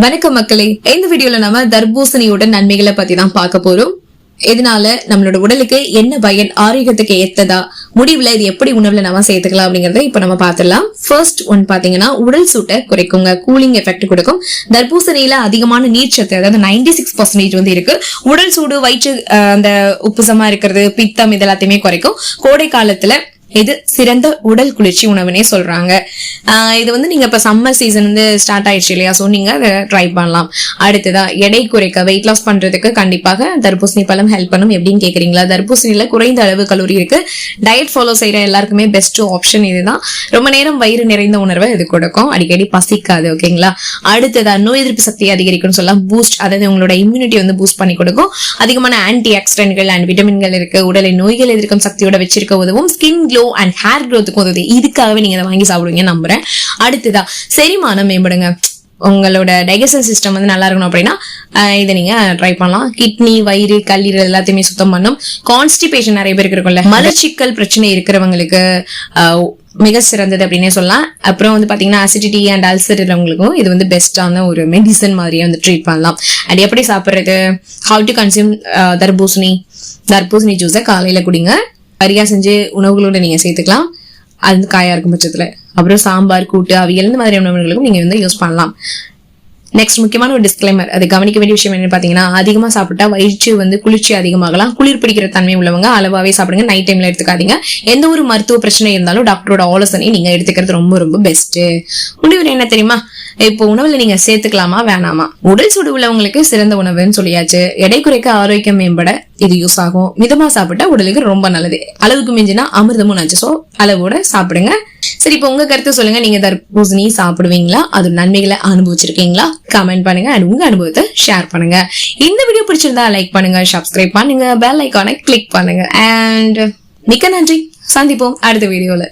வணக்கம் மக்களே, இந்த வீடியோல நம்ம தர்பூசணியோட நன்மைகளை பத்தி தான் பார்க்க போறோம். இதனால நம்மளோட உடலுக்கு என்ன பயன், ஆரோக்கியத்துக்கு ஏத்ததா, முடிவுல இது எப்படி உணவுல நம்ம சேர்த்துக்கலாம் அப்படிங்கறத இப்ப நம்ம பாத்துடலாம். ஃபர்ஸ்ட் ஒன் பாத்தீங்கன்னா உடல் சூட்டை குறைக்குங்க, கூலிங் எஃபெக்ட் கொடுக்கும். தர்பூசணியில அதிகமான நீர்ச்சத்து, அதாவது 96% வந்து இருக்கு. உடல் சூடு, வயிற்று அந்த உப்புசமா இருக்கிறது, பித்தம், இது எல்லாத்தையுமே குறைக்கும். கோடை காலத்துல இது சிறந்த உடல் குளிர்ச்சி உணவுனே சொல்றாங்க. இது வந்து நீங்க இப்ப சம்மர் சீசன் வந்து ஸ்டார்ட் ஆயிடுச்சு இல்லையா, சோ நீங்க அதை ட்ரை பண்ணலாம். அடுத்ததா எடை குறைக்க, வெயிட் லாஸ் பண்றதுக்கு கண்டிப்பாக தர்பூசணி பழம் ஹெல்ப் பண்ணும். எப்படின்னு கேக்குறீங்களா? தர்பூசணியில குறைந்த அளவு கலோரி இருக்கு. டயட் ஃபாலோ செய்யற எல்லாருக்குமே பெஸ்ட் ஆப்ஷன் இதுதான். ரொம்ப நேரம் வயிறு நிறைந்த உணர்வை இது கொடுக்கும், அடிக்கடி பசிக்காது. ஓகேங்களா? அடுத்ததா நோய் எதிர்ப்பு சக்தியை அதிகரிக்கும்னு சொல்லலாம். பூஸ்ட், அதாவது உங்களோட இம்யூனிட்டி வந்து பூஸ்ட் பண்ணி கொடுக்கும். அதிகமான ஆன்டி ஆக்சிடென்ட்கள் அண்ட் விட்டமின்கள் இருக்கு. உடலை நோய்கள் எதிர்க்கும் சக்தியோட வச்சிருக்க உதவும். ஸ்கின் க்ளோ அண்ட் ஹேர் க்ரோத்துக்கு உதவுது. இதுக்காகவே நீங்க அதை வாங்கி சாப்பிடுவீங்க நம்புறேன். அடுத்ததா செரிமானம் மேம்படுங்க. உங்களோட டைஜஷன் சிஸ்டம் வந்து நல்லா இருக்கணும் அப்படின்னா இதை நீங்க ட்ரை பண்ணலாம். கிட்னி, வயிறு, கல்லீரல் எல்லாத்தையுமே சுத்தம் பண்ணும். கான்ஸ்டிபேஷன் நிறைய பேருக்கு இருக்கும்ல, மலச்சிக்கல் பிரச்சனை இருக்கிறவங்களுக்கு மிக சிறந்தது அப்படின்னே சொல்லலாம். அப்புறம் வந்து பாத்தீங்கன்னா அசிடிட்டி அண்ட் அல்சர் இருக்கிறவங்களுக்கும் இது வந்து பெஸ்டான ஒரு மெடிசன் மாதிரியே வந்து ட்ரீட் பண்ணலாம். அண்ட் எப்படி சாப்பிடுறது, ஹவு டு கன்சியூம் தர்பூசணி ஜூஸை காலையில குடிங்க. கறியா செஞ்சு உணவுகளோட நீங்க சேர்த்துக்கலாம், அது காயா இருக்கும் பட்சத்துல. அப்புறம் சாம்பார், கூட்டு, அவியல் இந்த மாதிரியான உணவுகளுக்கும் நீங்க வந்து யூஸ் பண்ணலாம். நெக்ஸ்ட் முக்கியமான ஒரு டிஸ்க்ளைமர், அது கவனிக்க வேண்டிய விஷயம் என்னன்னு பாத்தீங்கன்னா, அதிகமா சாப்பிட்டா வயிற்று வந்து குளிர்ச்சி அதிகமாகலாம். குளிர் பிடிக்கிற தன்மை உள்ளவங்க அளவாவே சாப்பிடுங்க, நைட் டைம்ல எடுத்துக்காதீங்க. எந்த ஒரு மருத்துவ பிரச்சனை இருந்தாலும் டாக்டரோட ஆலோசனை நீங்க எடுத்துக்கிறது ரொம்ப ரொம்ப பெஸ்ட். முடிவு என்ன தெரியுமா? இப்போ உணவுல நீங்க சேர்த்துக்கலாமா வேணாமா? உடல் சூடு உள்ளவங்களுக்கு சிறந்த உணவுன்னு சொல்லியாச்சு. எடை குறைக்க, ஆரோக்கியம் மேம்பட இது யூஸ் ஆகும். மிதமா சாப்பிட்டா உடலுக்கு ரொம்ப நல்லது. அளவுக்கு மிஞ்சினா அமிர்தமும் நச்சு. சோ அளவோட சாப்பிடுங்க. சரி, இப்போ உங்க கருத்து சொல்லுங்க. நீங்க தர்பூசணி சாப்பிடுவீங்களா? அது நன்மைகளை அனுபவிச்சிருக்கீங்களா? கமெண்ட் பண்ணுங்க அண்ட் உங்க அனுபவத்தை ஷேர் பண்ணுங்க. இந்த வீடியோ பிடிச்சிருந்தா லைக் பண்ணுங்க, சப்ஸ்கிரைப் பண்ணுங்க, பெல் ஐகானை கிளிக் பண்ணுங்க. அண்ட் மிக்க நன்றி. சந்திப்போம் அடுத்த வீடியோல.